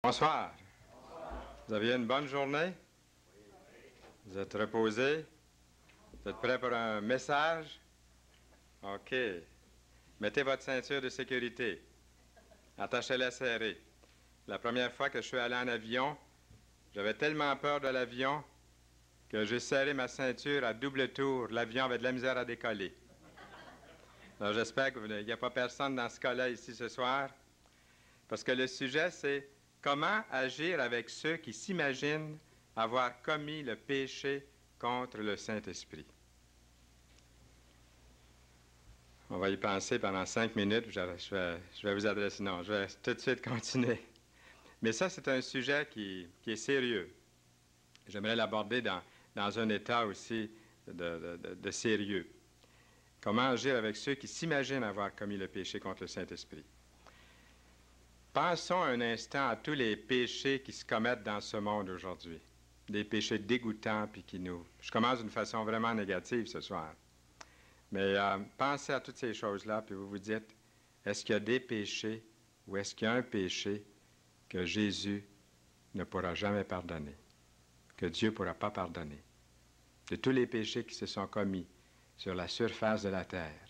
Bonsoir. Vous aviez une bonne journée? Vous êtes reposé? Vous êtes prêt pour un message? OK. Mettez votre ceinture de sécurité. Attachez-la serrée. La première fois que je suis allé en avion, j'avais tellement peur de l'avion que j'ai serré ma ceinture à double tour. L'avion avait de la misère à décoller. Alors j'espère qu'il n'y a pas personne dans ce cas-là ici ce soir, parce que le sujet, c'est comment agir avec ceux qui s'imaginent avoir commis le péché contre le Saint-Esprit. On va y penser pendant 5 minutes, je vais vous adresser. Non, je vais tout de suite continuer. Mais ça, c'est un sujet qui est sérieux. J'aimerais l'aborder dans un état aussi de sérieux. Comment agir avec ceux qui s'imaginent avoir commis le péché contre le Saint-Esprit. Pensons un instant à tous les péchés qui se commettent dans ce monde aujourd'hui. Des péchés dégoûtants, puis qui nous... Je commence d'une façon vraiment négative ce soir. Mais pensez à toutes ces choses-là, puis vous vous dites, est-ce qu'il y a des péchés ou est-ce qu'il y a un péché que Jésus ne pourra jamais pardonner, que Dieu ne pourra pas pardonner, de tous les péchés qui se sont commis sur la surface de la terre?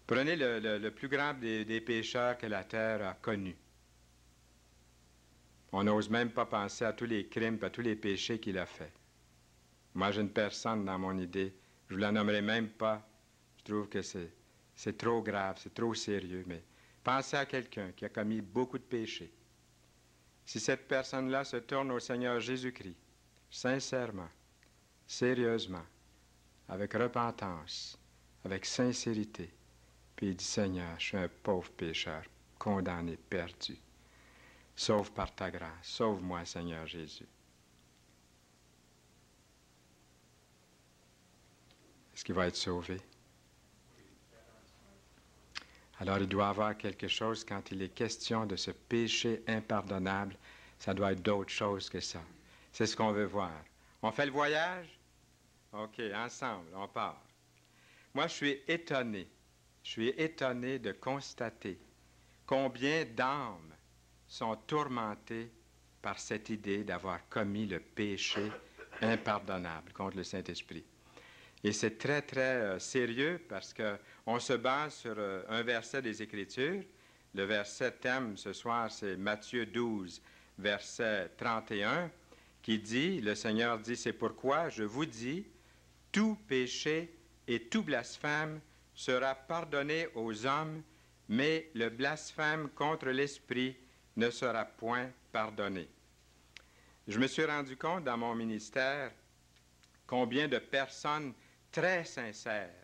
Prenez le plus grand des pécheurs que la terre a connus. On n'ose même pas penser à tous les crimes, à tous les péchés qu'il a faits. Moi, j'ai une personne dans mon idée, je ne vous la nommerai même pas. Je trouve que c'est trop grave, c'est trop sérieux, mais pensez à quelqu'un qui a commis beaucoup de péchés. Si cette personne-là se tourne au Seigneur Jésus-Christ, sincèrement, sérieusement, avec repentance, avec sincérité, puis il dit, Seigneur, je suis un pauvre pécheur, condamné, perdu. Sauve par ta grâce, sauve-moi, Seigneur Jésus. Est-ce qu'il va être sauvé? Alors, il doit y avoir quelque chose quand il est question de ce péché impardonnable. Ça doit être d'autre chose que ça. C'est ce qu'on veut voir. On fait le voyage? OK, ensemble, on part. Moi, je suis étonné de constater combien d'âmes sont tourmentées par cette idée d'avoir commis le péché impardonnable contre le Saint-Esprit. Et c'est très, très sérieux parce qu'on se base sur un verset des Écritures. Le verset thème ce soir, c'est Matthieu 12, verset 31, qui dit, le Seigneur dit, c'est pourquoi je vous dis, tout péché et tout blasphème sera pardonné aux hommes, mais le blasphème contre l'Esprit ne sera point pardonné. Je me suis rendu compte dans mon ministère combien de personnes très sincères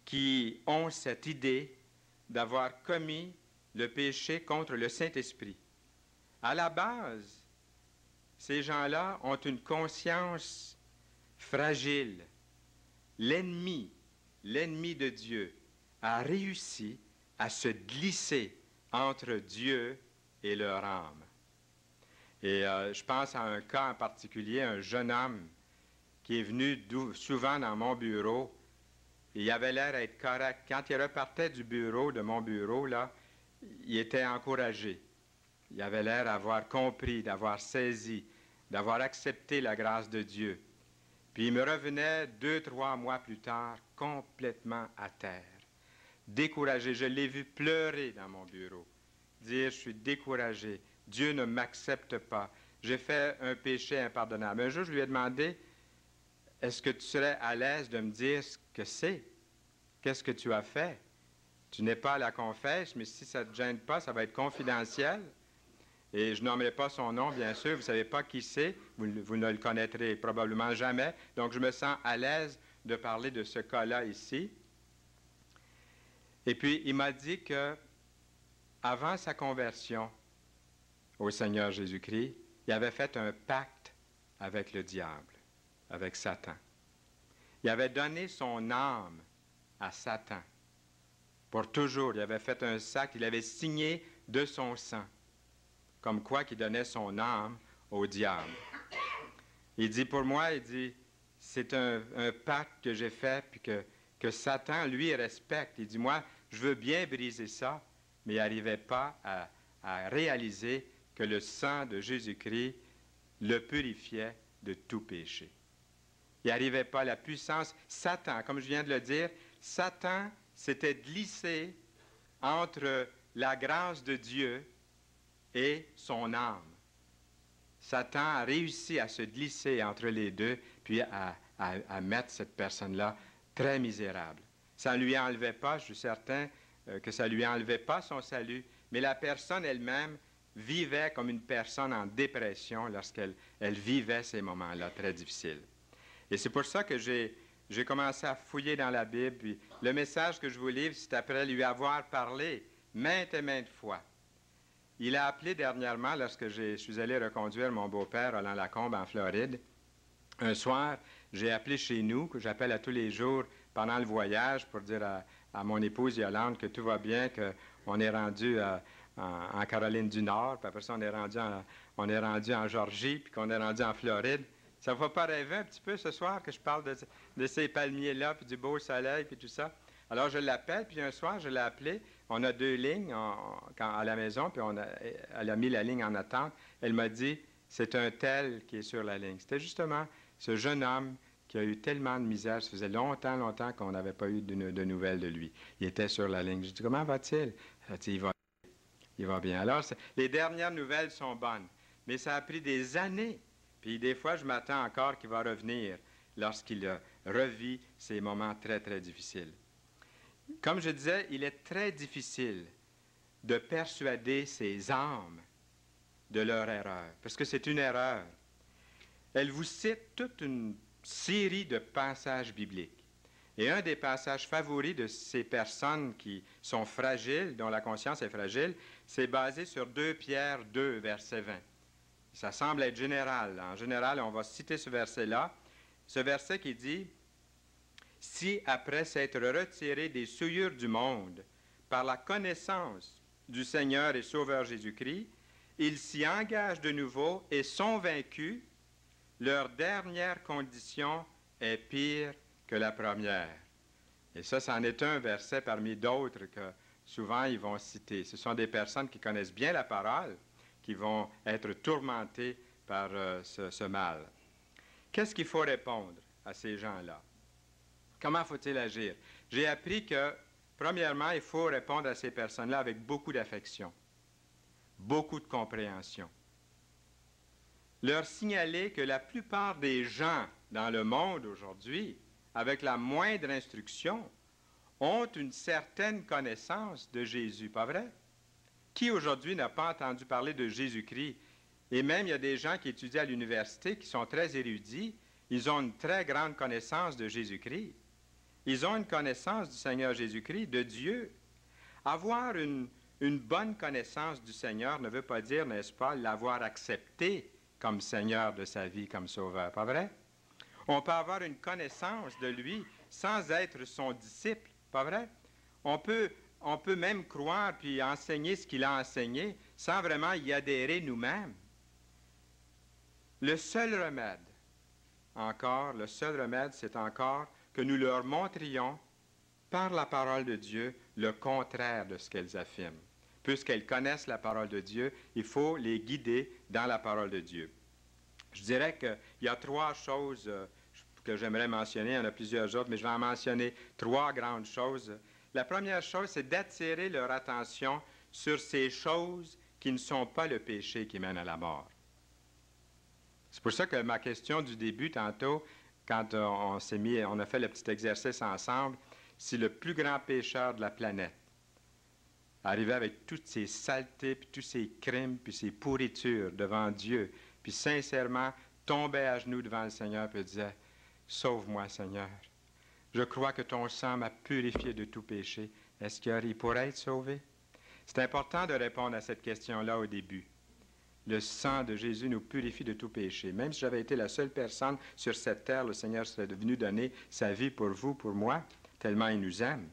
qui ont cette idée d'avoir commis le péché contre le Saint-Esprit. À la base, ces gens-là ont une conscience fragile. L'ennemi de Dieu a réussi à se glisser entre Dieu et leur âme. Et je pense à un cas en particulier, un jeune homme qui est venu souvent dans mon bureau. Il avait l'air d'être correct. Quand il repartait du bureau, de mon bureau, là, il était encouragé. Il avait l'air d'avoir compris, d'avoir saisi, d'avoir accepté la grâce de Dieu. Puis il me revenait 2-3 mois plus tard, complètement à terre, découragé. Je l'ai vu pleurer dans mon bureau, dire, je suis découragé, Dieu ne m'accepte pas, j'ai fait un péché impardonnable. Un jour, je lui ai demandé, est-ce que tu serais à l'aise de me dire ce que c'est? Qu'est-ce que tu as fait? Tu n'es pas à la confesse, mais si ça ne te gêne pas, ça va être confidentiel. Et je nommerai pas son nom, bien sûr. Vous ne savez pas qui c'est. Vous ne le connaîtrez probablement jamais. Donc, je me sens à l'aise de parler de ce cas-là ici. Et puis, il m'a dit que, avant sa conversion au Seigneur Jésus-Christ, il avait fait un pacte avec le diable, avec Satan. Il avait donné son âme à Satan. Pour toujours, il avait fait un sac, il avait signé de son sang, comme quoi qu'il donnait son âme au diable. Il dit, pour moi, il dit, c'est un pacte que j'ai fait, puis que Satan, lui, respecte. Il dit, moi, je veux bien briser ça, mais il n'arrivait pas à réaliser que le sang de Jésus-Christ le purifiait de tout péché. Il n'arrivait pas à la puissance. Satan, comme je viens de le dire, Satan s'était glissé entre la grâce de Dieu et son âme. Satan a réussi à se glisser entre les deux, puis à mettre cette personne-là très misérable. Ça ne lui enlevait pas, je suis certain que ça ne lui enlevait pas son salut, mais la personne elle-même vivait comme une personne en dépression lorsqu'elle vivait ces moments-là très difficiles. Et c'est pour ça que j'ai commencé à fouiller dans la Bible, puis le message que je vous livre, c'est après lui avoir parlé maintes et maintes fois. Il a appelé dernièrement, lorsque je suis allé reconduire mon beau-père Roland Lacombe en Floride. Un soir, j'ai appelé chez nous, que j'appelle à tous les jours pendant le voyage pour dire à mon épouse Yolande que tout va bien, qu'on est rendu en Caroline du Nord, puis après ça, on est rendu en Georgie, puis qu'on est rendu en Floride. Ça ne va pas rêver un petit peu ce soir que je parle de ces palmiers-là, puis du beau soleil, puis tout ça? Alors, je l'appelle, puis un soir, je l'ai appelé. On a 2 lignes à la maison, puis elle a mis la ligne en attente. Elle m'a dit, c'est un tel qui est sur la ligne. C'était justement ce jeune homme qui a eu tellement de misère. Ça faisait longtemps qu'on n'avait pas eu de nouvelles de lui. Il était sur la ligne. J'ai dit, comment va-t-il? Elle a dit, il va bien. Alors, les dernières nouvelles sont bonnes, mais ça a pris des années. Puis des fois, je m'attends encore qu'il va revenir lorsqu'il revit ces moments très, très difficiles. Comme je disais, il est très difficile de persuader ces âmes de leur erreur, parce que c'est une erreur. Elle vous cite toute une série de passages bibliques. Et un des passages favoris de ces personnes qui sont fragiles, dont la conscience est fragile, c'est basé sur 2 Pierre 2, verset 20. Ça semble être général. En général, on va citer ce verset-là. Ce verset qui dit « Si, après s'être retiré des souillures du monde, par la connaissance du Seigneur et Sauveur Jésus-Christ, ils s'y engagent de nouveau et sont vaincus, leur dernière condition est pire que la première. » Et ça, c'en est un verset parmi d'autres que souvent ils vont citer. Ce sont des personnes qui connaissent bien la parole, qui vont être tourmentées par ce mal. Qu'est-ce qu'il faut répondre à ces gens-là? Comment faut-il agir? J'ai appris que, premièrement, il faut répondre à ces personnes-là avec beaucoup d'affection, beaucoup de compréhension. Leur signaler que la plupart des gens dans le monde aujourd'hui, avec la moindre instruction, ont une certaine connaissance de Jésus, pas vrai? Qui aujourd'hui n'a pas entendu parler de Jésus-Christ? Et même, il y a des gens qui étudient à l'université qui sont très érudits. Ils ont une très grande connaissance de Jésus-Christ. Ils ont une connaissance du Seigneur Jésus-Christ, de Dieu. Avoir une bonne connaissance du Seigneur ne veut pas dire, n'est-ce pas, l'avoir accepté comme Seigneur de sa vie, comme Sauveur, pas vrai? On peut avoir une connaissance de lui sans être son disciple, pas vrai? On peut même croire puis enseigner ce qu'il a enseigné sans vraiment y adhérer nous-mêmes. Le seul remède, c'est encore que nous leur montrions par la parole de Dieu le contraire de ce qu'elles affirment. Puisqu'elles connaissent la parole de Dieu, il faut les guider dans la parole de Dieu. Je dirais qu'il y a 3 choses que j'aimerais mentionner. Il y en a plusieurs autres, mais je vais en mentionner 3 grandes choses. La première chose, c'est d'attirer leur attention sur ces choses qui ne sont pas le péché qui mène à la mort. C'est pour ça que ma question du début, tantôt, quand on a fait le petit exercice ensemble, si le plus grand pécheur de la planète arrivait avec toutes ces saletés, puis tous ces crimes, puis ces pourritures devant Dieu, puis sincèrement tombait à genoux devant le Seigneur et disait « Sauve-moi, Seigneur. Je crois que ton sang m'a purifié de tout péché. » Est-ce qu'il pourrait être sauvé? C'est important de répondre à cette question-là au début. Le sang de Jésus nous purifie de tout péché. Même si j'avais été la seule personne sur cette terre, le Seigneur serait venu donner sa vie pour vous, pour moi, tellement il nous aime.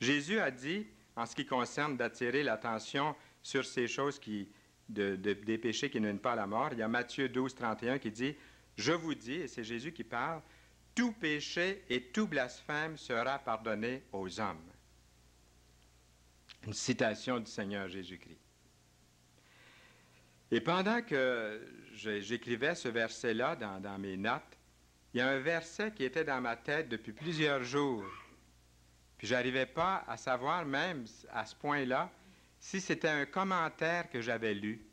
Jésus a dit, en ce qui concerne d'attirer l'attention sur ces choses des péchés qui ne mènent pas à la mort, il y a Matthieu 12, 31 qui dit « Je vous dis, et c'est Jésus qui parle, tout péché et tout blasphème sera pardonné aux hommes. » Une citation du Seigneur Jésus-Christ. Et pendant que j'écrivais ce verset-là dans mes notes, il y a un verset qui était dans ma tête depuis plusieurs jours. Puis je n'arrivais pas à savoir même à ce point-là si c'était un commentaire que j'avais lu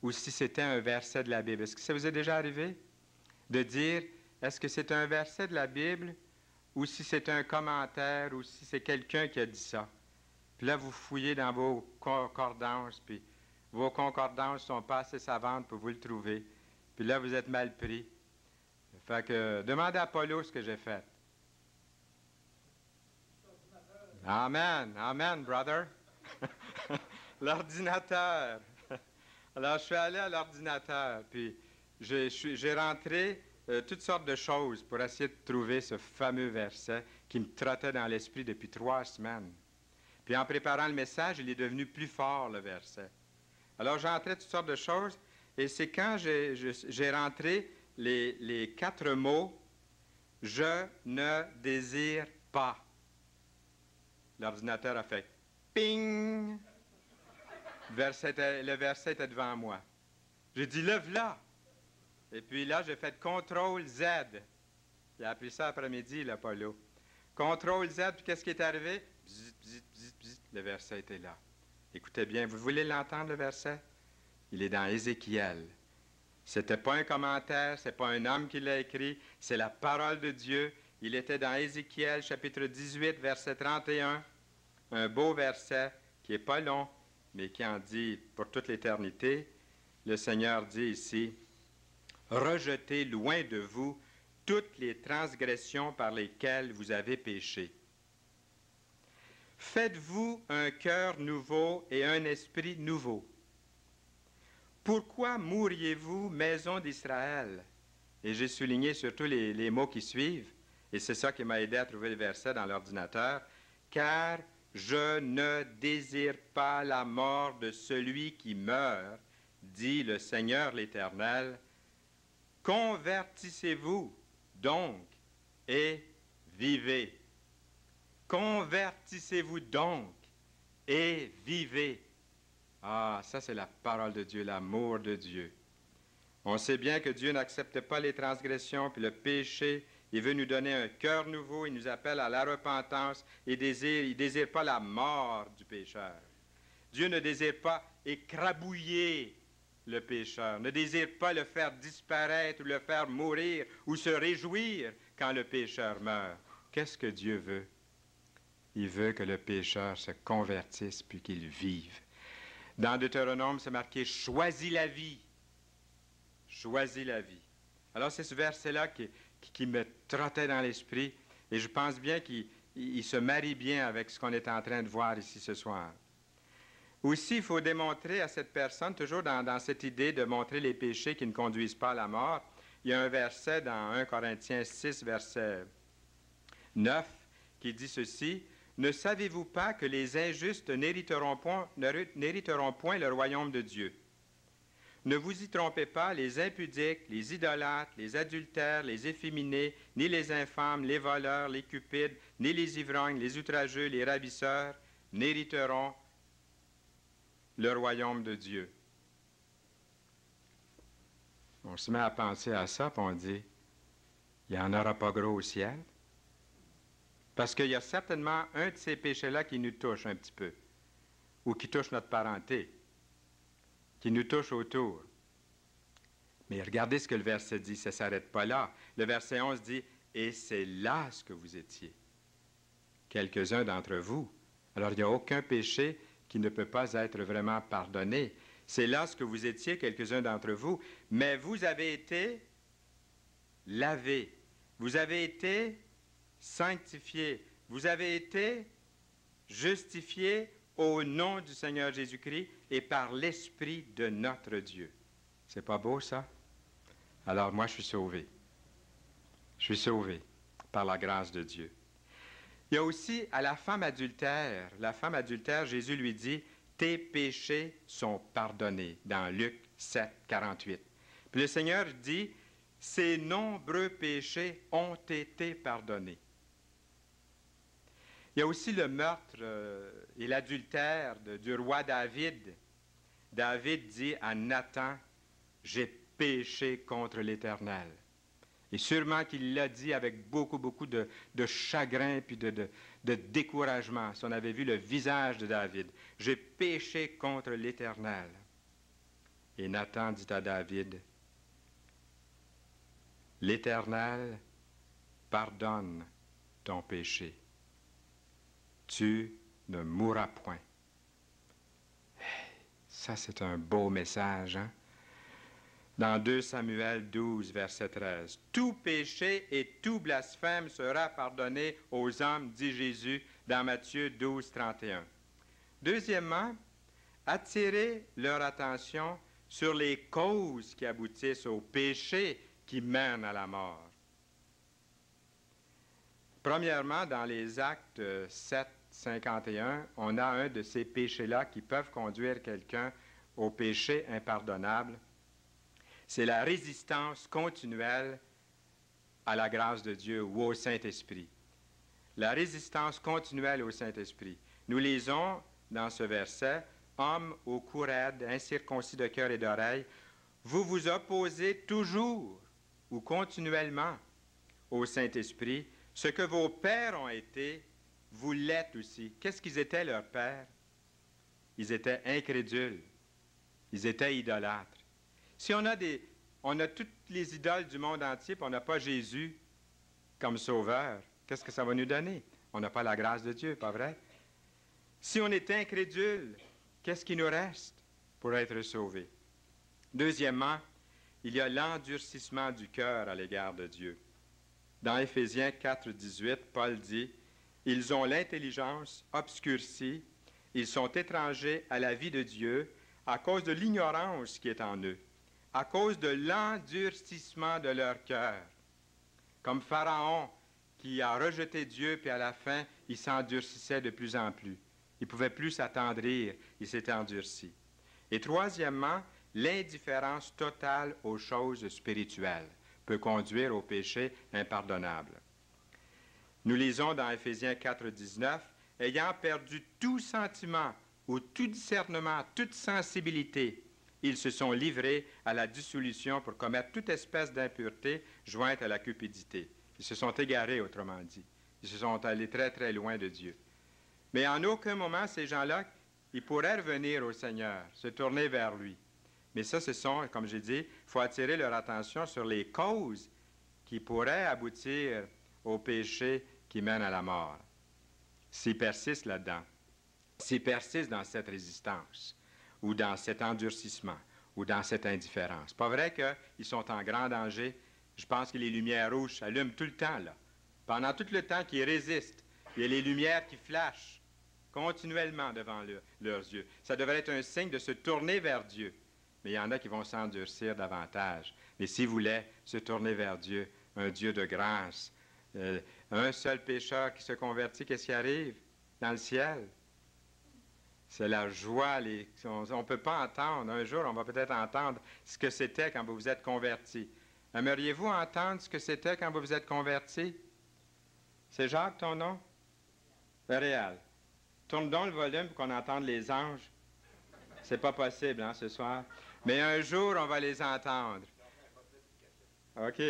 ou si c'était un verset de la Bible. Est-ce que ça vous est déjà arrivé de dire, est-ce que c'est un verset de la Bible ou si c'est un commentaire ou si c'est quelqu'un qui a dit ça? Puis là, vous fouillez dans vos concordances, puis vos concordances ne sont pas assez savantes pour vous le trouver. Puis là, vous êtes mal pris. Fait que demandez à Apollo ce que j'ai fait. Amen, amen, brother. L'ordinateur. Alors, je suis allé à l'ordinateur, puis j'ai rentré toutes sortes de choses pour essayer de trouver ce fameux verset qui me trottait dans l'esprit depuis 3 semaines. Puis en préparant le message, il est devenu plus fort, le verset. Alors, j'ai rentré toutes sortes de choses, et c'est quand j'ai rentré les 4 mots « Je ne désire pas ». L'ordinateur a fait « ping ». Le verset était devant moi. J'ai dit « le v'là ». Et puis là, j'ai fait « CTRL Z ». Il a appris ça après-midi, l'Apollo. CTRL Z, puis qu'est-ce qui est arrivé? Bzz, bzz, bzz, bzz, le verset était là. Écoutez bien, vous voulez l'entendre, le verset? Il est dans Ézéchiel. C'était pas un commentaire, c'est pas un homme qui l'a écrit, c'est la parole de Dieu. Il était dans Ézéchiel, chapitre 18, verset 31. Un beau verset qui n'est pas long, mais qui en dit pour toute l'éternité. Le Seigneur dit ici, « Rejetez loin de vous toutes les transgressions par lesquelles vous avez péché. Faites-vous un cœur nouveau et un esprit nouveau. Pourquoi mourriez-vous, maison d'Israël? » Et j'ai souligné surtout les mots qui suivent, et c'est ça qui m'a aidé à trouver le verset dans l'ordinateur. « Car je ne désire pas la mort de celui qui meurt, dit le Seigneur l'Éternel. Convertissez-vous donc et vivez. Convertissez-vous donc et vivez. » Ah, ça c'est la parole de Dieu, l'amour de Dieu. On sait bien que Dieu n'accepte pas les transgressions puis le péché. Il veut nous donner un cœur nouveau, il nous appelle à la repentance et il ne désire pas la mort du pécheur. Dieu ne désire pas écrabouiller le pécheur, ne désire pas le faire disparaître ou le faire mourir ou se réjouir quand le pécheur meurt. Qu'est-ce que Dieu veut? Il veut que le pécheur se convertisse puis qu'il vive. Dans Deutéronome, c'est marqué « Choisis la vie ». Choisis la vie. Alors, c'est ce verset-là qui me trottait dans l'esprit et je pense bien qu'il se marie bien avec ce qu'on est en train de voir ici ce soir. Aussi, il faut démontrer à cette personne, toujours dans cette idée de montrer les péchés qui ne conduisent pas à la mort, il y a un verset dans 1 Corinthiens 6, verset 9, qui dit ceci, « Ne savez-vous pas que les injustes n'hériteront point le royaume de Dieu? Ne vous y trompez pas, les impudiques, les idolâtres, les adultères, les efféminés, ni les infâmes, les voleurs, les cupides, ni les ivrognes, les outrageux, les ravisseurs, n'hériteront le royaume de Dieu. » On se met à penser à ça, puis on dit, il n'y en aura pas gros au ciel. Parce qu'il y a certainement un de ces péchés-là qui nous touche un petit peu, ou qui touche notre parenté, qui nous touche autour. Mais regardez ce que le verset dit, ça ne s'arrête pas là. Le verset 11 dit, « Et c'est là ce que vous étiez, quelques-uns d'entre vous. » Alors, il n'y a aucun péché qui ne peut pas être vraiment pardonné. C'est là ce que vous étiez, quelques-uns d'entre vous, mais vous avez été lavés, vous avez été sanctifiés, vous avez été justifiés au nom du Seigneur Jésus-Christ et par l'Esprit de notre Dieu. C'est pas beau, ça? Alors, moi, je suis sauvé. Je suis sauvé par la grâce de Dieu. Il y a aussi à la femme adultère, Jésus lui dit, « Tes péchés sont pardonnés » dans Luc 7, 48. Puis le Seigneur dit, « Ses nombreux péchés ont été pardonnés ». Il y a aussi le meurtre et l'adultère du roi David. David dit à Nathan, « J'ai péché contre l'Éternel. » Et sûrement qu'il l'a dit avec beaucoup de chagrin puis de découragement. Si on avait vu le visage de David, « J'ai péché contre l'Éternel. » Et Nathan dit à David, « L'Éternel pardonne ton péché. Tu ne mourras point. » Ça, c'est un beau message, hein? Dans 2 Samuel 12, verset 13. « Tout péché et tout blasphème sera pardonné aux hommes, dit Jésus, dans Matthieu 12, 31. » Deuxièmement, attirer leur attention sur les causes qui aboutissent au péché qui mène à la mort. Premièrement, dans les Actes 7, 51, on a un de ces péchés-là qui peuvent conduire quelqu'un au péché impardonnable. C'est la résistance continuelle à la grâce de Dieu ou au Saint-Esprit. La résistance continuelle au Saint-Esprit. Nous lisons dans ce verset, « Hommes au cou raide, incirconcis de cœur et d'oreille, vous vous opposez toujours ou continuellement au Saint-Esprit. Ce que vos pères ont été, vous l'êtes aussi. » Qu'est-ce qu'ils étaient, leurs pères? Ils étaient incrédules. Ils étaient idolâtres. Si on a toutes les idoles du monde entier, puis on n'a pas Jésus comme sauveur, qu'est-ce que ça va nous donner? On n'a pas la grâce de Dieu, pas vrai? Si on est incrédule, qu'est-ce qui nous reste pour être sauvés? Deuxièmement, il y a l'endurcissement du cœur à l'égard de Dieu. Dans Éphésiens 4, 18, Paul dit, « Ils ont l'intelligence obscurcie, ils sont étrangers à la vie de Dieu à cause de l'ignorance qui est en eux, à cause de l'endurcissement de leur cœur. » Comme Pharaon qui a rejeté Dieu, puis à la fin, il s'endurcissait de plus en plus. Il ne pouvait plus s'attendrir, il s'était endurci. Et troisièmement, l'indifférence totale aux choses spirituelles peut conduire au péché impardonnable. Nous lisons dans Éphésiens 4, 19, « Ayant perdu tout sentiment ou tout discernement, toute sensibilité, ils se sont livrés à la dissolution pour commettre toute espèce d'impureté jointe à la cupidité. » Ils se sont égarés, autrement dit. Ils se sont allés très loin de Dieu. Mais en aucun moment, ces gens-là, ils pourraient revenir au Seigneur, se tourner vers lui. Mais ça, ce sont, comme j'ai dit, il faut attirer leur attention sur les causes qui pourraient aboutir au péché qui mène à la mort. S'ils persistent là-dedans, s'ils persistent dans cette résistance, ou dans cet endurcissement, ou dans cette indifférence. Pas vrai qu'ils sont en grand danger. Je pense que les lumières rouges s'allument tout le temps, là. Pendant tout le temps qu'ils résistent, il y a les lumières qui flashent continuellement devant leurs yeux. Ça devrait être un signe de se tourner vers Dieu. Mais il y en a qui vont s'endurcir davantage. Mais s'ils voulaient se tourner vers Dieu, un Dieu de grâce, un seul pécheur qui se convertit, qu'est-ce qui arrive dans le ciel? C'est la joie. On ne peut pas entendre. Un jour, on va peut-être entendre ce que c'était quand vous vous êtes converti. Aimeriez-vous entendre ce que c'était quand vous vous êtes converti? C'est Jacques, ton nom? Réal. Tourne donc le volume pour qu'on entende les anges. C'est pas possible, hein, ce soir. Mais un jour, on va les entendre. OK.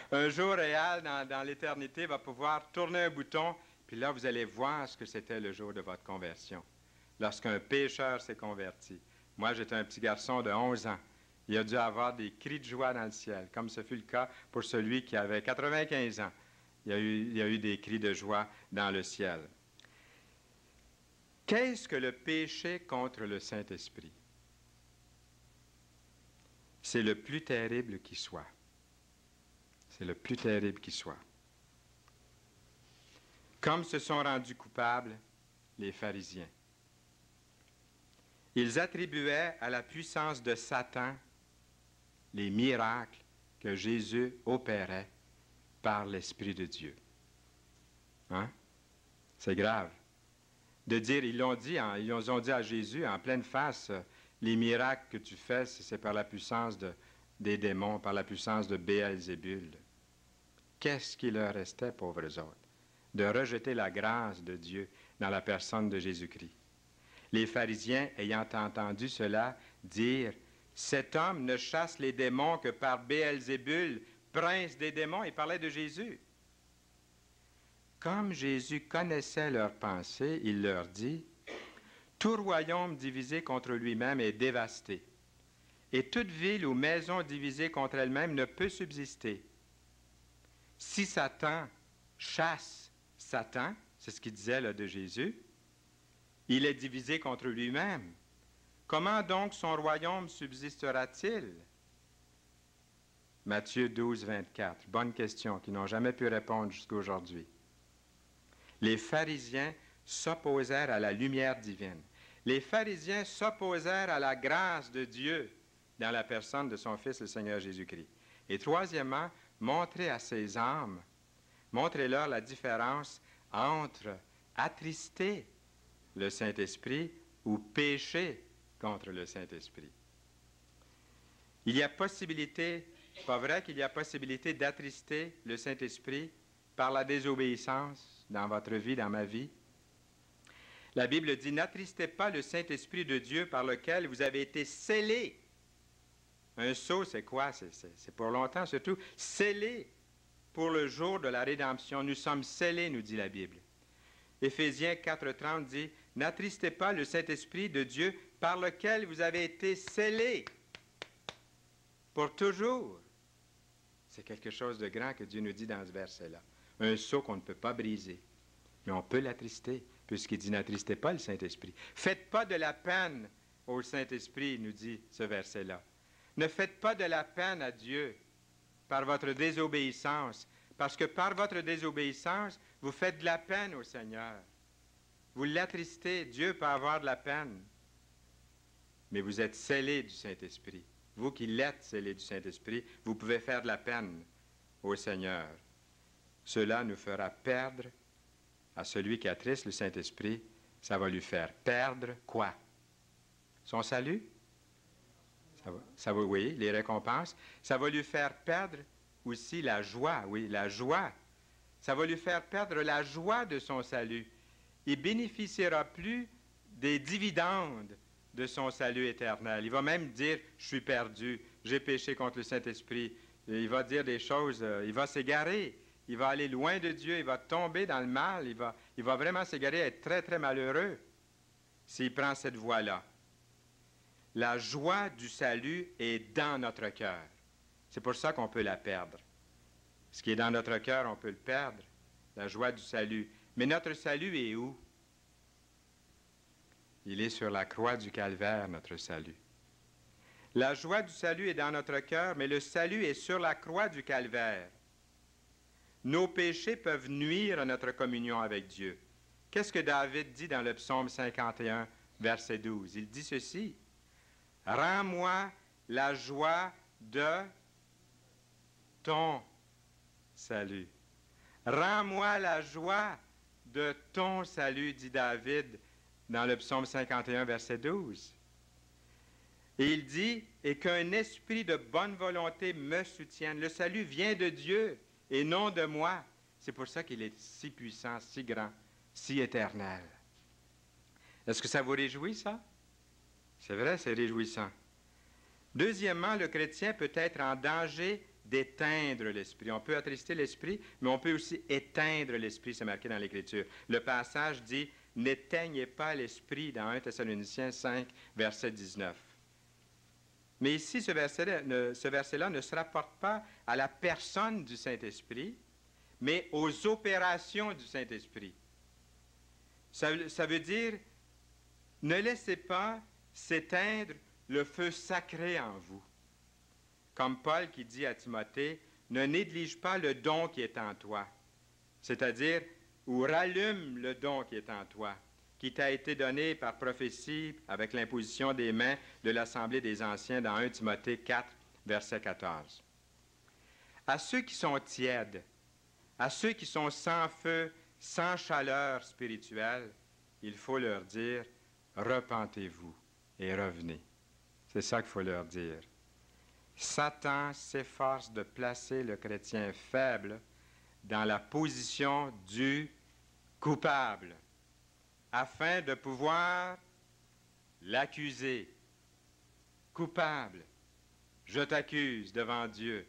Un jour, Réal, dans l'éternité, va pouvoir tourner un bouton, puis là, vous allez voir ce que c'était le jour de votre conversion. Lorsqu'un pécheur s'est converti. Moi, j'étais un petit garçon de 11 ans. Il a dû avoir des cris de joie dans le ciel, comme ce fut le cas pour celui qui avait 95 ans. Il y a eu des cris de joie dans le ciel. Qu'est-ce que le péché contre le Saint-Esprit? C'est le plus terrible qui soit. C'est le plus terrible qui soit. Comme se sont rendus coupables les pharisiens. Ils attribuaient à la puissance de Satan les miracles que Jésus opérait par l'Esprit de Dieu. Hein? C'est grave. De dire, ils ont dit à Jésus en pleine face, les miracles que tu fais, c'est par la puissance des démons, par la puissance de Béelzébul. Qu'est-ce qui leur restait, pauvres autres? De rejeter la grâce de Dieu dans la personne de Jésus-Christ. Les pharisiens, ayant entendu cela, dirent, « Cet homme ne chasse les démons que par Béelzébul, prince des démons. » Il parlait de Jésus. Comme Jésus connaissait leurs pensées, il leur dit, « Tout royaume divisé contre lui-même est dévasté, et toute ville ou maison divisée contre elle-même ne peut subsister. Si Satan chasse Satan, c'est ce qu'il disait là de Jésus, il est divisé contre lui-même. Comment donc son royaume subsistera-t-il? » Matthieu 12, 24. Bonne question qu'ils n'ont jamais pu répondre jusqu'à aujourd'hui. Les pharisiens s'opposèrent à la lumière divine. Les pharisiens s'opposèrent à la grâce de Dieu dans la personne de son Fils, le Seigneur Jésus-Christ. Et troisièmement, montrez à ces âmes, montrez-leur la différence entre attrister le Saint-Esprit ou pécher contre le Saint-Esprit. Il y a possibilité, pas vrai qu'il y a possibilité d'attrister le Saint-Esprit par la désobéissance dans votre vie, dans ma vie? La Bible dit, « N'attristez pas le Saint-Esprit de Dieu par lequel vous avez été scellés. » Un sceau, c'est quoi? C'est pour longtemps surtout. Scellés pour le jour de la rédemption. Nous sommes scellés, nous dit la Bible. Éphésiens 4,30 dit, « N'attristez pas le Saint-Esprit de Dieu par lequel vous avez été scellés pour toujours. » C'est quelque chose de grand que Dieu nous dit dans ce verset-là. Un sceau qu'on ne peut pas briser. Mais on peut l'attrister, puisqu'il dit, « N'attristez pas le Saint-Esprit. » Faites pas de la peine au Saint-Esprit, nous dit ce verset-là. Ne faites pas de la peine à Dieu par votre désobéissance, parce que par votre désobéissance, vous faites de la peine au Seigneur. Vous l'attristez, Dieu peut avoir de la peine, mais vous êtes scellés du Saint-Esprit. Vous qui l'êtes scellés du Saint-Esprit, vous pouvez faire de la peine au Seigneur. Cela nous fera perdre à celui qui attriste le Saint-Esprit, ça va lui faire perdre quoi? Son salut? Ça va, oui, les récompenses. Ça va lui faire perdre aussi la joie, oui, la joie. Ça va lui faire perdre la joie de son salut. Il ne bénéficiera plus des dividendes de son salut éternel. Il va même dire, je suis perdu, j'ai péché contre le Saint-Esprit. Il va dire des choses, il va s'égarer, il va aller loin de Dieu, il va tomber dans le mal, il va vraiment s'égarer, être très, très malheureux s'il prend cette voie-là. La joie du salut est dans notre cœur. C'est pour ça qu'on peut la perdre. Ce qui est dans notre cœur, on peut le perdre, la joie du salut. Mais notre salut est où? Il est sur la croix du calvaire, notre salut. La joie du salut est dans notre cœur, mais le salut est sur la croix du calvaire. Nos péchés peuvent nuire à notre communion avec Dieu. Qu'est-ce que David dit dans le psaume 51, verset 12? Il dit ceci, « Rends-moi la joie de ton salut. » Rends-moi la joie de ton salut, dit David dans le psaume 51, verset 12. Et il dit, « Et qu'un esprit de bonne volonté me soutienne. » Le salut vient de Dieu et non de moi. C'est pour ça qu'il est si puissant, si grand, si éternel. Est-ce que ça vous réjouit, ça? C'est vrai, c'est réjouissant. Deuxièmement, le chrétien peut être en danger d'éteindre l'esprit. On peut attrister l'esprit, mais on peut aussi éteindre l'esprit, c'est marqué dans l'Écriture. Le passage dit, « N'éteignez pas l'esprit » dans 1 Thessaloniciens 5, verset 19. Mais ici, ce verset-là ne se rapporte pas à la personne du Saint-Esprit, mais aux opérations du Saint-Esprit. Ça veut dire, ne laissez pas s'éteindre le feu sacré en vous. Comme Paul qui dit à Timothée, « Ne néglige pas le don qui est en toi. » C'est-à-dire, ou rallume le don qui est en toi, qui t'a été donné par prophétie avec l'imposition des mains de l'Assemblée des Anciens dans 1 Timothée 4, verset 14. À ceux qui sont tièdes, à ceux qui sont sans feu, sans chaleur spirituelle, il faut leur dire, « Repentez-vous et revenez. » C'est ça qu'il faut leur dire. Satan s'efforce de placer le chrétien faible dans la position du coupable, afin de pouvoir l'accusé, coupable, je t'accuse devant Dieu.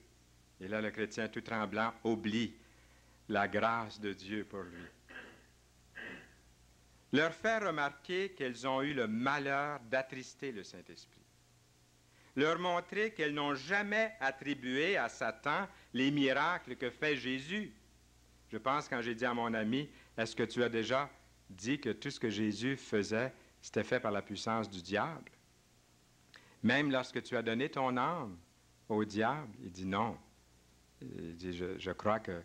Et là, le chrétien tout tremblant oublie la grâce de Dieu pour lui. Leur faire remarquer qu'elles ont eu le malheur d'attrister le Saint-Esprit. Leur montrer qu'elles n'ont jamais attribué à Satan les miracles que fait Jésus. Je pense quand j'ai dit à mon ami, est-ce que tu as déjà dit que tout ce que Jésus faisait, c'était fait par la puissance du diable? Même lorsque tu as donné ton âme au diable, il dit non. Il dit, je crois que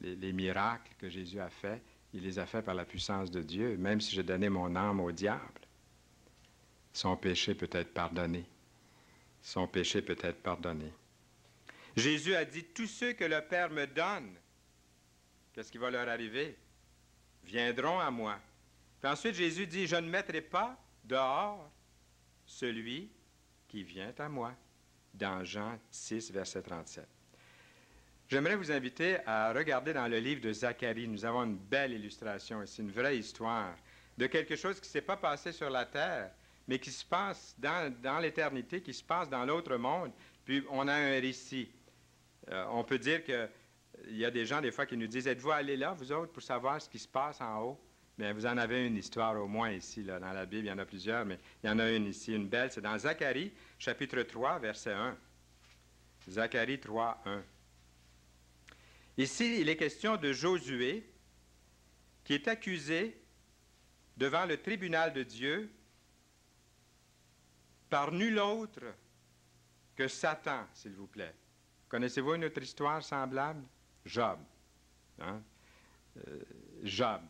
les miracles que Jésus a faits, il les a faits par la puissance de Dieu, même si j'ai donné mon âme au diable. Son péché peut être pardonné. Son péché peut être pardonné. Jésus a dit, tous ceux que le Père me donne, qu'est-ce qui va leur arriver? Viendront à moi. Puis ensuite, Jésus dit, je ne mettrai pas dehors celui qui vient à moi, dans Jean 6, verset 37. J'aimerais vous inviter à regarder dans le livre de Zacharie. Nous avons une belle illustration ici, une vraie histoire de quelque chose qui ne s'est pas passé sur la terre, mais qui se passe dans l'éternité, qui se passe dans l'autre monde. Puis on a un récit. On peut dire qu'il y a des gens, des fois, qui nous disent, êtes-vous allés là, vous autres, pour savoir ce qui se passe en haut? Bien, vous en avez une histoire au moins ici, là, dans la Bible. Il y en a plusieurs, mais il y en a une ici, une belle. C'est dans Zacharie, chapitre 3, verset 1. Zacharie 3, 1. Ici, il est question de Josué, qui est accusé devant le tribunal de Dieu par nul autre que Satan, s'il vous plaît. Connaissez-vous une autre histoire semblable? Job. Hein? Job.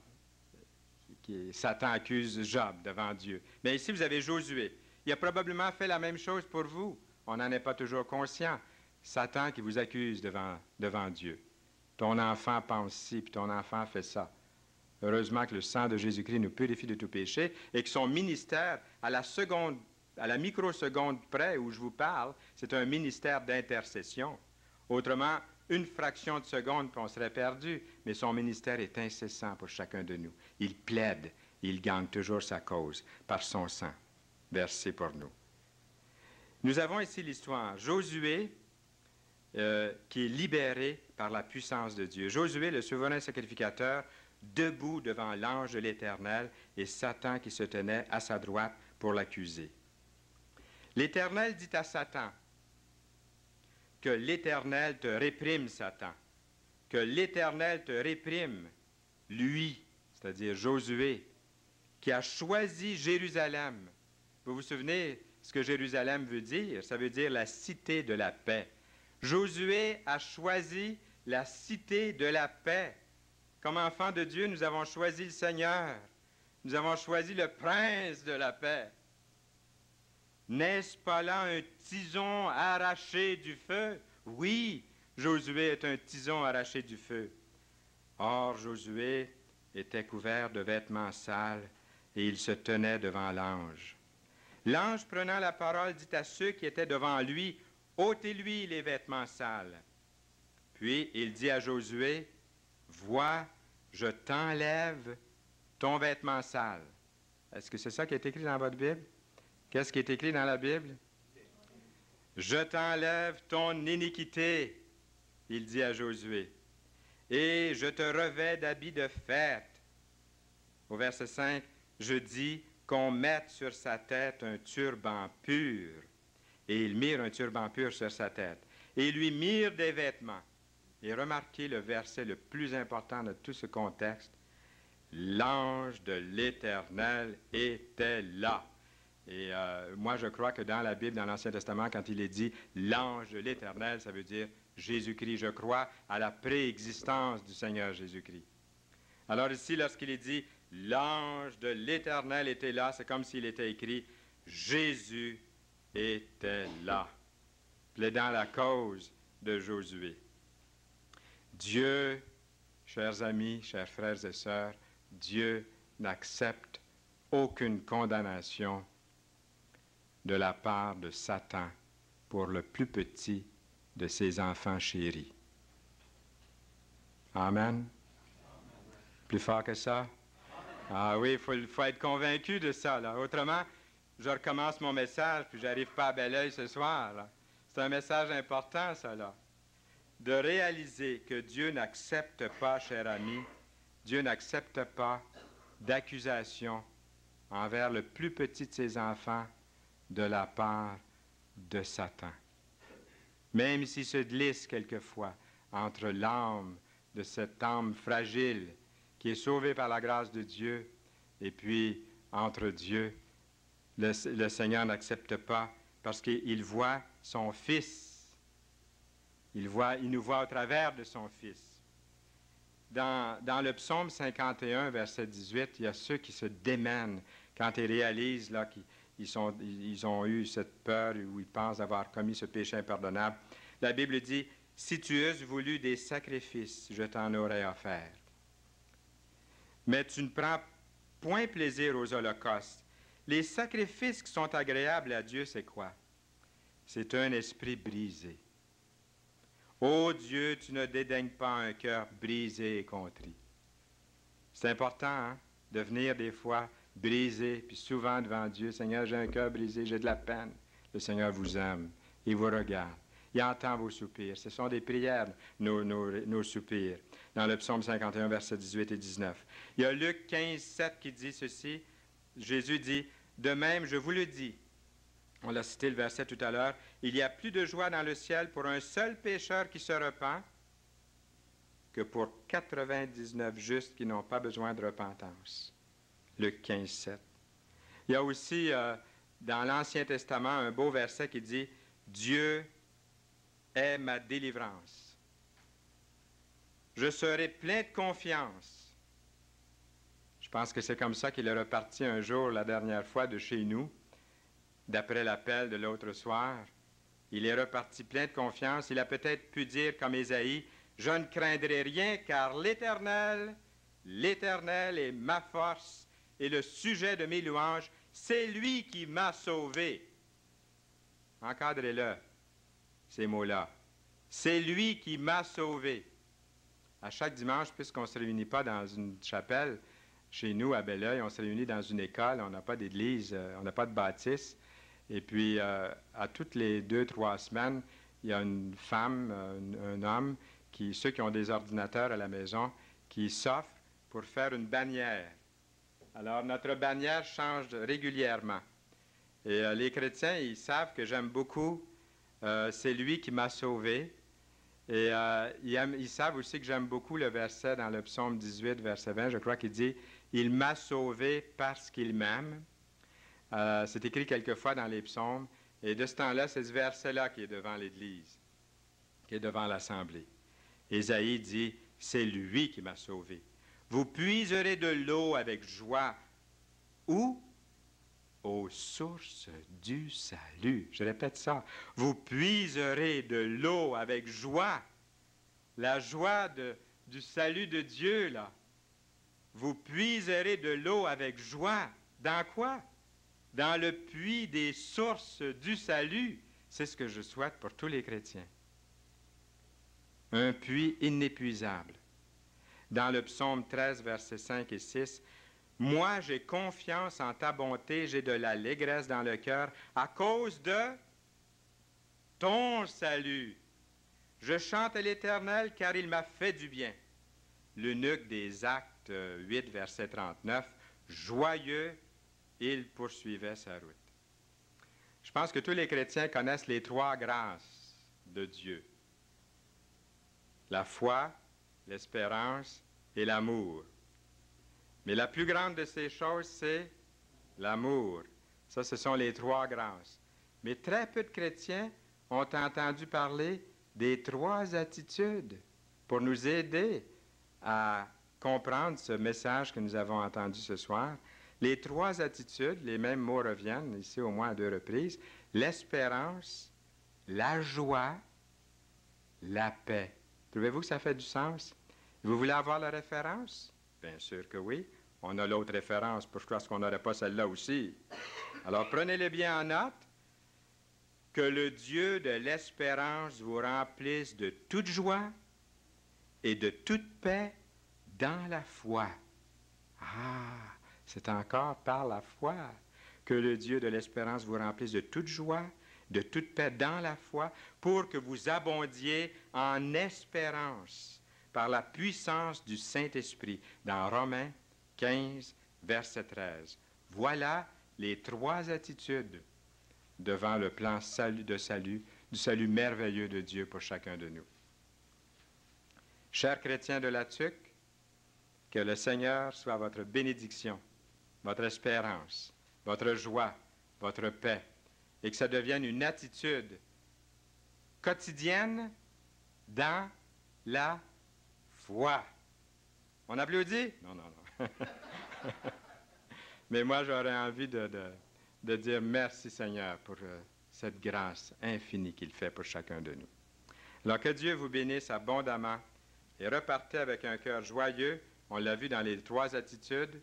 Satan accuse Job devant Dieu. Mais ici, vous avez Josué. Il a probablement fait la même chose pour vous. On n'en est pas toujours conscient. Satan qui vous accuse devant Dieu. Ton enfant pense ci, puis ton enfant fait ça. Heureusement que le sang de Jésus-Christ nous purifie de tout péché et que son ministère, à la microseconde près où je vous parle, c'est un ministère d'intercession. Autrement, une fraction de seconde, puis on serait perdu, mais son ministère est incessant pour chacun de nous. Il plaide, il gagne toujours sa cause par son sang, versé pour nous. Nous avons ici l'histoire. Josué, qui est libéré par la puissance de Dieu. Josué, le souverain sacrificateur, debout devant l'ange de l'Éternel et Satan qui se tenait à sa droite pour l'accuser. L'Éternel dit à Satan que l'Éternel te réprime, Satan, que l'Éternel te réprime, lui, c'est-à-dire Josué, qui a choisi Jérusalem. Vous vous souvenez ce que Jérusalem veut dire? Ça veut dire la cité de la paix. Josué a choisi la cité de la paix. Comme enfants de Dieu, nous avons choisi le Seigneur. Nous avons choisi le prince de la paix. N'est-ce pas là un tison arraché du feu? Oui, Josué est un tison arraché du feu. Or, Josué était couvert de vêtements sales et il se tenait devant l'ange. L'ange, prenant la parole, dit à ceux qui étaient devant lui, « ôtez-lui les vêtements sales. » Puis il dit à Josué, « Vois, je t'enlève ton vêtement sale. » Est-ce que c'est ça qui est écrit dans votre Bible? Qu'est-ce qui est écrit dans la Bible? « Je t'enlève ton iniquité, » il dit à Josué, « et je te revêts d'habits de fête. » Au verset 5, je dis qu'on mette sur sa tête un turban pur. Et ils mirent un turban pur sur sa tête. Et ils lui mirent des vêtements. Et remarquez le verset le plus important de tout ce contexte. L'ange de l'Éternel était là. Et moi, je crois que dans la Bible, dans l'Ancien Testament, quand il est dit « l'ange de l'Éternel », ça veut dire Jésus-Christ. Je crois à la préexistence du Seigneur Jésus-Christ. Alors ici, lorsqu'il est dit « l'ange de l'Éternel était là », c'est comme s'il était écrit « Jésus était là », plaidant la cause de Josué. Dieu, chers amis, chers frères et sœurs, Dieu n'accepte aucune condamnation de la part de Satan pour le plus petit de ses enfants chéris. Amen. Plus fort que ça? Ah oui, il faut être convaincu de ça, là. Autrement, je recommence mon message, puis j'arrive pas à bel oeil ce soir. Là. C'est un message important, ça, là. De réaliser que Dieu n'accepte pas, cher ami, Dieu n'accepte pas d'accusation envers le plus petit de ses enfants de la part de Satan. Même s'il se glisse quelquefois entre l'âme de cette âme fragile qui est sauvée par la grâce de Dieu et puis entre Dieu, le Seigneur n'accepte pas parce qu'il voit son Fils. Il nous voit au travers de son Fils. Dans le psaume 51, verset 18, il y a ceux qui se démènent quand ils réalisent là, qu'ils ont eu cette peur ou ils pensent avoir commis ce péché impardonnable. La Bible dit, « Si tu eusses voulu des sacrifices, je t'en aurais offert. Mais tu ne prends point plaisir aux holocaustes. » Les sacrifices qui sont agréables à Dieu, c'est quoi? C'est un esprit brisé. Ô Dieu, tu ne dédaignes pas un cœur brisé et contrit. C'est important, hein, de venir des fois brisé, puis souvent devant Dieu, Seigneur, j'ai un cœur brisé, j'ai de la peine. Le Seigneur vous aime, il vous regarde, il entend vos soupirs. Ce sont des prières, nos soupirs. Dans le psaume 51, versets 18 et 19. Il y a Luc 15, 7 qui dit ceci. Jésus dit, « De même, je vous le dis, on l'a cité le verset tout à l'heure, il y a plus de joie dans le ciel pour un seul pécheur qui se repent que pour 99 justes qui n'ont pas besoin de repentance. » Luc 15, 7. Il y a aussi dans l'Ancien Testament un beau verset qui dit, « Dieu est ma délivrance. Je serai plein de confiance. » Je pense que c'est comme ça qu'il est reparti un jour, la dernière fois, de chez nous, d'après l'appel de l'autre soir. Il est reparti plein de confiance. Il a peut-être pu dire, comme Ésaïe, « Je ne craindrai rien, car l'Éternel est ma force et le sujet de mes louanges, c'est lui qui m'a sauvé. » Encadrez-le, ces mots-là. C'est lui qui m'a sauvé. À chaque dimanche, puisqu'on ne se réunit pas dans une chapelle, chez nous, à Belleuil, on se réunit dans une école, on n'a pas d'église, on n'a pas de bâtisse. Et puis, à toutes les 2-3 semaines, il y a une femme, un homme, ceux qui ont des ordinateurs à la maison, qui s'offrent pour faire une bannière. Alors, notre bannière change régulièrement. Et les chrétiens, ils savent que j'aime beaucoup « C'est lui qui m'a sauvé ». Et ils savent aussi que j'aime beaucoup le verset dans le psaume 18, verset 20, je crois qu'il dit « Il m'a sauvé parce qu'il m'aime ». C'est écrit quelquefois dans les psaumes. Et de ce temps-là, c'est ce verset-là qui est devant l'Église, qui est devant l'Assemblée. Ésaïe dit « C'est lui qui m'a sauvé ». Vous puiserez de l'eau avec joie. Où? Aux sources du salut. Je répète ça. Vous puiserez de l'eau avec joie. La joie du salut de Dieu, là. Vous puiserez de l'eau avec joie. Dans quoi? Dans le puits des sources du salut. C'est ce que je souhaite pour tous les chrétiens. Un puits inépuisable. Dans le psaume 13, versets 5 et 6, « Moi, j'ai confiance en ta bonté, j'ai de l'allégresse dans le cœur, à cause de ton salut. Je chante à l'Éternel, car il m'a fait du bien. » L'eunuque des Actes 8, verset 39, « Joyeux, il poursuivait sa route. » Je pense que tous les chrétiens connaissent les 3 grâces de Dieu. La foi, l'espérance et l'amour. Mais la plus grande de ces choses, c'est l'amour. Ça, ce sont les 3 grâces. Mais très peu de chrétiens ont entendu parler des 3 attitudes pour nous aider à comprendre ce message que nous avons entendu ce soir. Les 3 attitudes, les mêmes mots reviennent ici au moins à 2 reprises, l'espérance, la joie, la paix. Trouvez-vous que ça fait du sens? Vous voulez avoir la référence? Bien sûr que oui. On a l'autre référence. Pourquoi est-ce qu'on n'aurait pas celle-là aussi? Alors, prenez-le bien en note. Que le Dieu de l'espérance vous remplisse de toute joie et de toute paix dans la foi. Ah, c'est encore par la foi Que le Dieu de l'espérance vous remplisse de toute joie, de toute paix dans la foi, pour que vous abondiez en espérance par la puissance du Saint-Esprit. Dans Romains 15, verset 13. Voilà les 3 attitudes devant le plan du salut merveilleux de Dieu pour chacun de nous. Chers chrétiens de la TUC, que le Seigneur soit votre bénédiction, votre espérance, votre joie, votre paix, et que ça devienne une attitude quotidienne dans la foi. On applaudit? Non, non, non. Mais moi, j'aurais envie de dire merci Seigneur pour cette grâce infinie qu'il fait pour chacun de nous. Alors que Dieu vous bénisse abondamment et repartez avec un cœur joyeux. On l'a vu dans les 3 attitudes.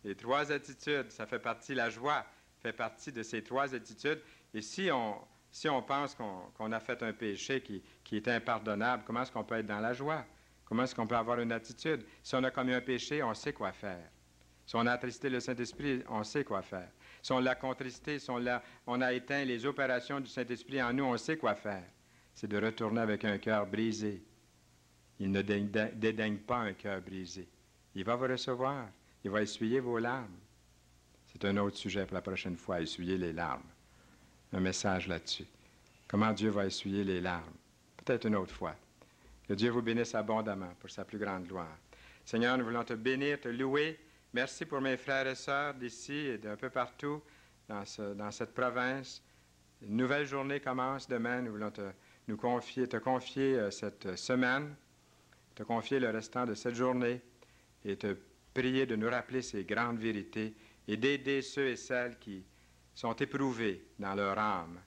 Les 3 attitudes, ça fait partie, la joie fait partie de ces 3 attitudes. Et si on pense qu'on a fait un péché qui est impardonnable, comment est-ce qu'on peut être dans la joie? Comment est-ce qu'on peut avoir une attitude? Si on a commis un péché, on sait quoi faire. Si on a attristé le Saint-Esprit, on sait quoi faire. Si on l'a contristé, si on a éteint les opérations du Saint-Esprit en nous, on sait quoi faire. C'est de retourner avec un cœur brisé. Il ne dédaigne pas un cœur brisé. Il va vous recevoir. Il va essuyer vos larmes. C'est un autre sujet pour la prochaine fois, essuyer les larmes. Un message là-dessus. Comment Dieu va essuyer les larmes. Peut-être une autre fois. Que Dieu vous bénisse abondamment pour sa plus grande gloire. Seigneur, nous voulons te bénir, te louer. Merci pour mes frères et sœurs d'ici et d'un peu partout dans cette province. Une nouvelle journée commence demain. Nous voulons te confier cette semaine, te confier le restant de cette journée et te prier de nous rappeler ces grandes vérités et d'aider ceux et celles qui sont éprouvés dans leur âme,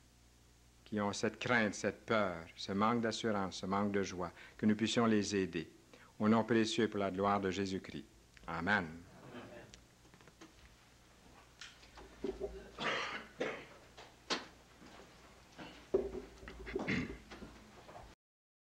qui ont cette crainte, cette peur, ce manque d'assurance, ce manque de joie, que nous puissions les aider. Au nom précieux pour la gloire de Jésus-Christ. Amen. Amen.